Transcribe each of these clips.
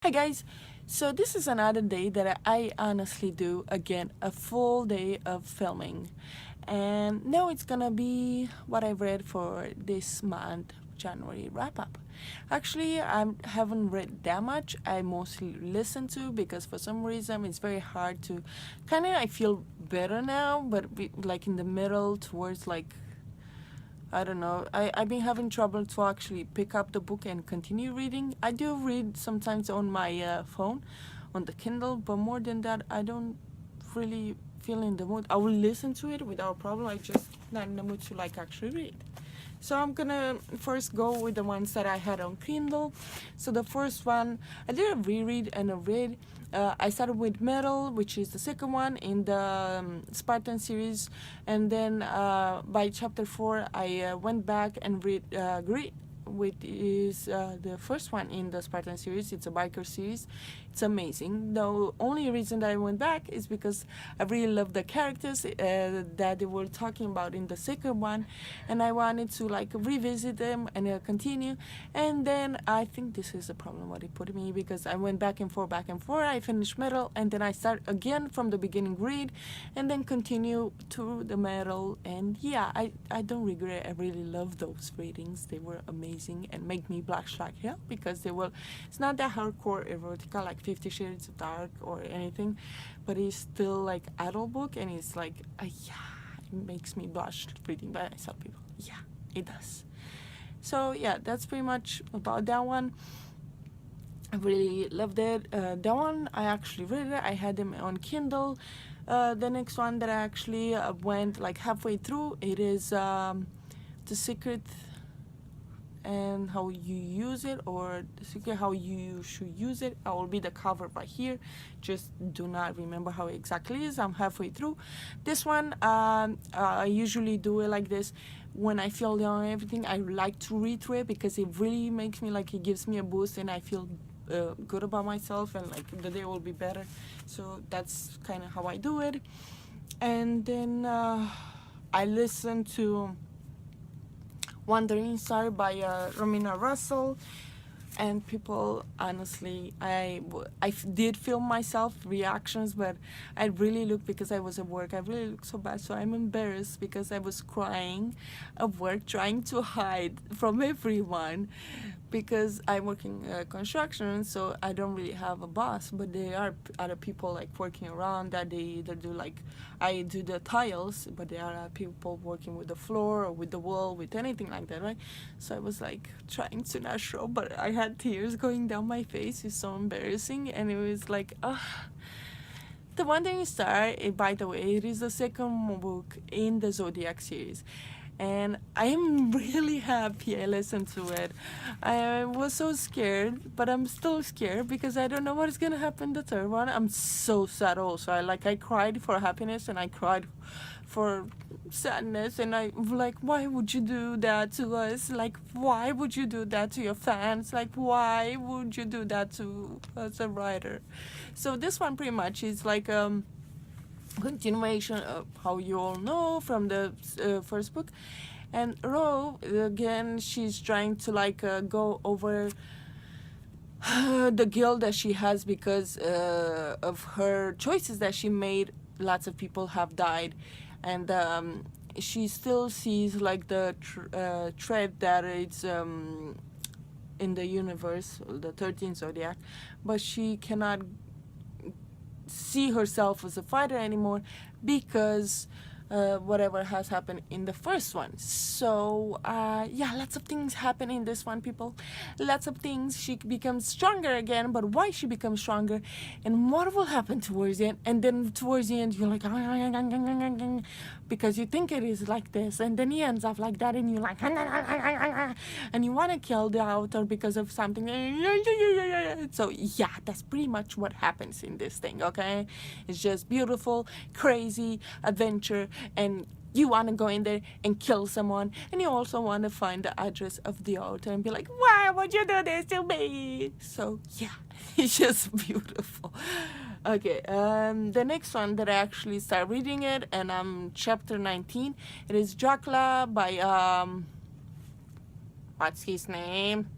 Hi guys, so this is another day that I honestly do again a full day of filming, and now it's gonna be what I've read for this month, January wrap up. Actually, I haven't read that much. I mostly listen to because for some reason it's very hard to kind of. I feel better now, but like in the middle towards like I don't know. I've been having trouble to actually pick up the book and continue reading. I do read sometimes on my phone, on the Kindle, but more than that, I don't really feel in the mood. I will listen to it without problem. I just not in the mood to like actually read. So I'm gonna first go with the ones that I had on Kindle. So the first one, I did a reread and a read. I started with Metal, which is the second one in the Spartan series, and then by chapter 4 I went back and read Grit, which is the first one in the Spartan series. It's a biker series. It's amazing. The only reason that I went back is because I really love the characters that they were talking about in the second one, and I wanted to like revisit them and continue. And then I think this is the problem what it put me, because I went back and forth. I finished Metal, and then I start again from the beginning read, and then continue to the Metal. And yeah, I don't regret. I really love those readings. They were amazing and make me blush like hell, because they were. It's not that hardcore erotica like 50 Shades of Dark or anything, but it's still like adult book, and it's like yeah, it makes me blush reading by myself, people. Yeah, it does. So yeah, that's pretty much about that one. I really loved it. That one I actually read it. I had them on Kindle. The next one that I actually went like halfway through, it is The Secret and How You Use It, or The Secret How You Should Use It. I will be the cover right here. Just do not remember how it exactly is. I'm halfway through. This one, I usually do it like this. When I feel down and everything, I like to read through it because it really makes me like, it gives me a boost, and I feel good about myself, and like the day will be better. So that's kind of how I do it. And then I listen to Wandering Star by Romina Russell. And people, honestly, I did film myself reactions, but I really looked, because I was at work, I really looked so bad, so I'm embarrassed because I was crying at work, trying to hide from everyone, because I'm working construction, so I don't really have a boss, but there are other people like working around that they either do like, I do the tiles, but there are people working with the floor or with the wall, with anything like that, right? So I was like trying to not show, but I had tears going down my face. It's so embarrassing, and it was like, The Wandering Star, by the way, it is the second book in the Zodiac series, and I am really happy I listened to it. I was so scared, but I'm still scared because I don't know what is gonna happen the third one. I'm so sad also. I cried for happiness, and I cried for sadness, and I like, why would you do that to us? Like, why would you do that to your fans? Like, why would you do that to us, a writer? So this one pretty much is like continuation of how you all know from the first book. And Ro, again, she's trying to like go over the guilt that she has because of her choices that she made. Lots of people have died, and she still sees like the thread that it's in the universe, the 13th Zodiac, but she cannot see herself as a fighter anymore because whatever has happened in the first one. So yeah, lots of things happen in this one, people. Lots of things. She becomes stronger again, but why she becomes stronger and what will happen towards the end? And then towards the end you're like, because you think it is like this, and then he ends up like that, and you're like, and you want to kill the author because of something. So yeah, that's pretty much what happens in this thing. Okay, it's just beautiful, crazy adventure, and you want to go in there and kill someone, and you also want to find the address of the author and be like, why would you do this to me? So yeah, it's just beautiful. Okay, the next one that I actually start reading it, and I'm chapter 19. It is Dracula by what's his name?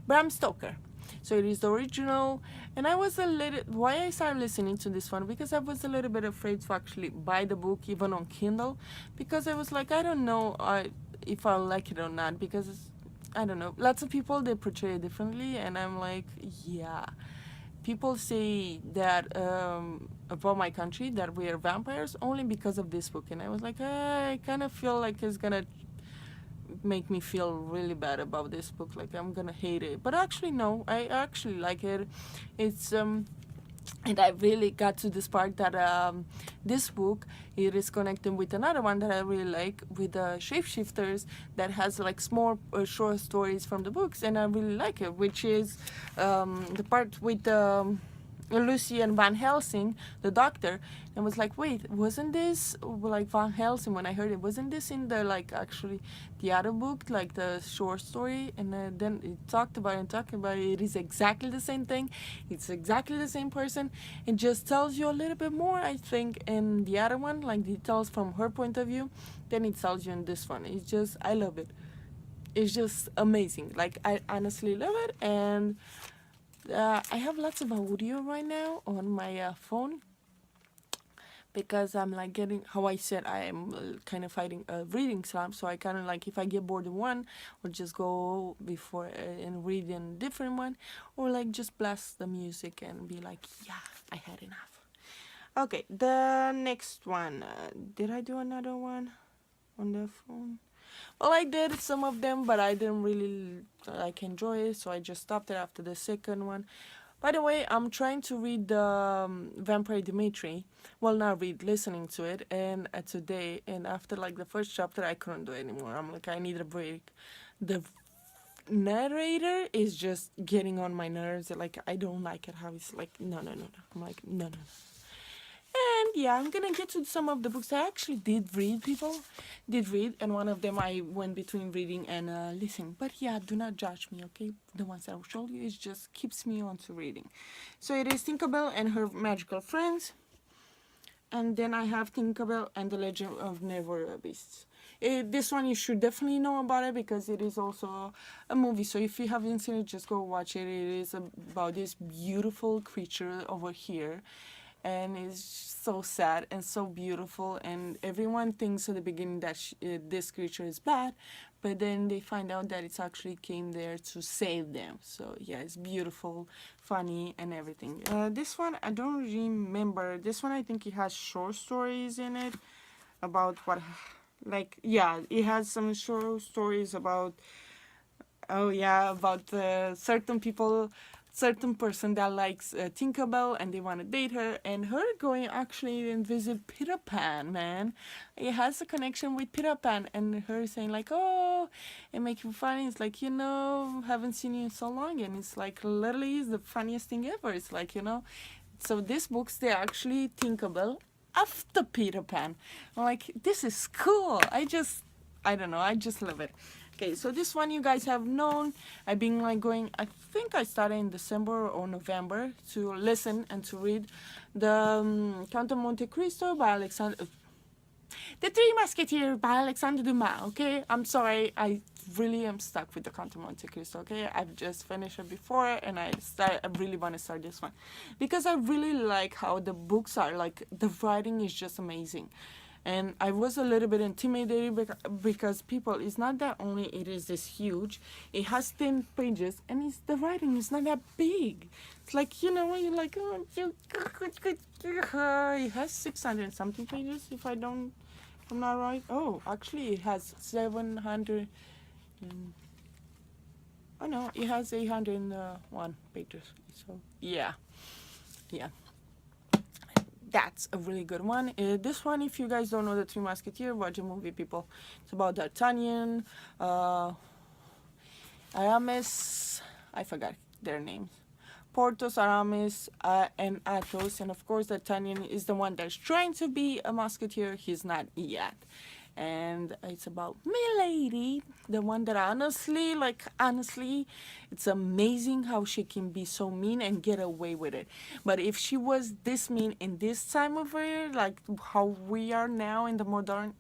Bram Stoker. So it is the original, and I was a little, why I started listening to this one, because I was a little bit afraid to actually buy the book even on Kindle, because I was like, I don't know if I'll like it or not, because I don't know, lots of people, they portray it differently, and I'm like, yeah. People say that about my country that we are vampires only because of this book, and I was like, I kind of feel like it's gonna make me feel really bad about this book, like I'm gonna hate it. But actually no, I actually like it. It's and I really got to this part that this book, it is connected with another one that I really like, with the shapeshifters, that has like small short stories from the books, and I really like it, which is the part with Lucy and Van Helsing, the doctor, and was like, wait, wasn't this like Van Helsing? When I heard it, wasn't this in the like actually the other book, like the short story? And then it talked about it and talked about it. It is exactly the same thing. It's exactly the same person. It just tells you a little bit more, I think, in the other one, like it tells from her point of view, than it tells you in this one. It's just, I love it. It's just amazing. Like, I honestly love it. And I have lots of audio right now on my phone, because I'm like getting, how I said, I am kind of fighting a reading slump. So I kind of like, if I get bored of one, or just go before and read in a different one, or like just blast the music and be like, yeah, I had enough. Okay, the next one. Did I do another one on the phone? Well, I did some of them, but I didn't really like enjoy it, so I just stopped it after the second one. By the way, I'm trying to read the Vampire Dimitri. Well, not read, listening to it, and today, and after like the first chapter, I couldn't do it anymore. I'm like, I need a break. The narrator is just getting on my nerves. Like, I don't like it how he's like, no. I'm like, no. And yeah, I'm gonna get to some of the books I actually did read, and one of them I went between reading and listening. But yeah, do not judge me, okay? The ones I will show you, it just keeps me on to reading. So it is Tinkerbell and Her Magical Friends. And then I have Tinkerbell and the Legend of Never Beasts. This one you should definitely know about it, because it is also a movie. So if you haven't seen it, just go watch it. It is about this beautiful creature over here, and it's so sad and so beautiful, and everyone thinks at the beginning that this creature is bad, but then they find out that it's actually came there to save them. So yeah, it's beautiful, funny, and everything. This one I don't remember. This one I think it has short stories in it about what, like, yeah, it has some short stories about, oh yeah, about certain people, certain person that likes Tinkerbell, and they want to date her, and her going actually and visit Peter Pan, man. It has a connection with Peter Pan, and her saying like, oh, and making funny. It's like, haven't seen you in so long, and it's like literally is the funniest thing ever. It's like, so these books, they're actually Tinkerbell after Peter Pan. I'm like, this is cool. I don't know, I just love it. Okay, so this one you guys have known. I've been like going, I think I started in December or November to listen and to read the Count of Monte Cristo by The Three Musketeers by Alexandre Dumas, okay? I'm sorry, I really am stuck with the Count of Monte Cristo, okay? I've just finished it before, and I really want to start this one, because I really like how the books are, like, the writing is just amazing. And I was a little bit intimidated because people, it's not that only it is this huge, it has 10 pages, and the writing is not that big. It's like, you're like, oh, it has 600 and something pages, if I'm not right. Oh, actually it has 700, oh no, it has 801 pages. So yeah. That's a really good one. This one, if you guys don't know The Three Musketeers, watch the movie, people. It's about D'Artagnan, Aramis, I forgot their names. Porthos, Aramis, and Athos. And of course, D'Artagnan is the one that's trying to be a musketeer. He's not yet. And it's about Milady, the one that honestly, it's amazing how she can be so mean and get away with it. But if she was this mean in this time of year, like how we are now in the modernly,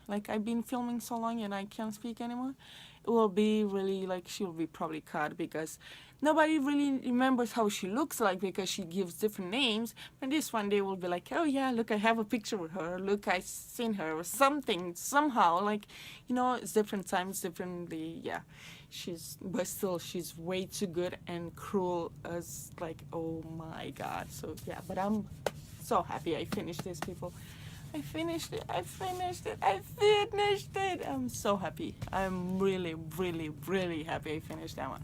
like I've been filming so long and I can't speak anymore. it will be really like she'll be probably cut because nobody really remembers how she looks like because she gives different names. But this one they will be like, oh yeah, look, I have a picture with her. Look, I've seen her or something somehow. Like, you know, it's different times, differently. Yeah, but still she's way too good and cruel as like, oh my god. So yeah, but I'm so happy I finished this, people. I finished it. I finished it. I finished it. I'm so happy. I'm really, really, really happy I finished that one.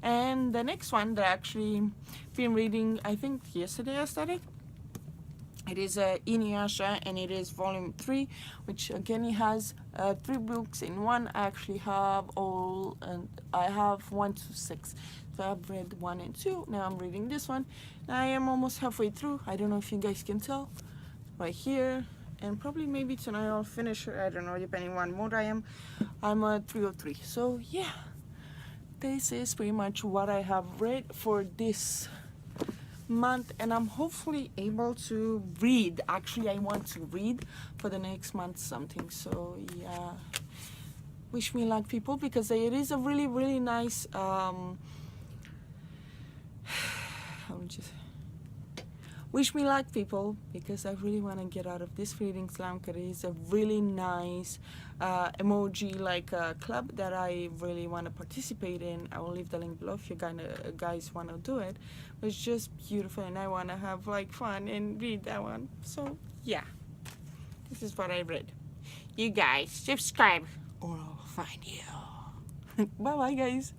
And the next one that I actually been reading, I think yesterday I started. It is Inuyasha, and it is volume 3, which again it has 3 books in one. I actually have all, and I have 1 to 6. So I've read 1 and 2. Now I'm reading this one. I am almost halfway through. I don't know if you guys can tell. Right here, and probably maybe tonight I'll finish her. I don't know, depending on what mood I am. I'm at 303. So yeah, this is pretty much what I have read for this month, and I'm hopefully able to read. Actually, I want to read for the next month something. So yeah, wish me luck, people, because it is a really, really nice wish me luck, people, because I really want to get out of this reading slump. It is a really nice emoji like club that I really want to participate in. I will leave the link below if you guys want to do it. It's just beautiful, and I want to have like fun and read that one. So yeah, this is what I read. You guys subscribe or I'll find you. Bye bye, guys.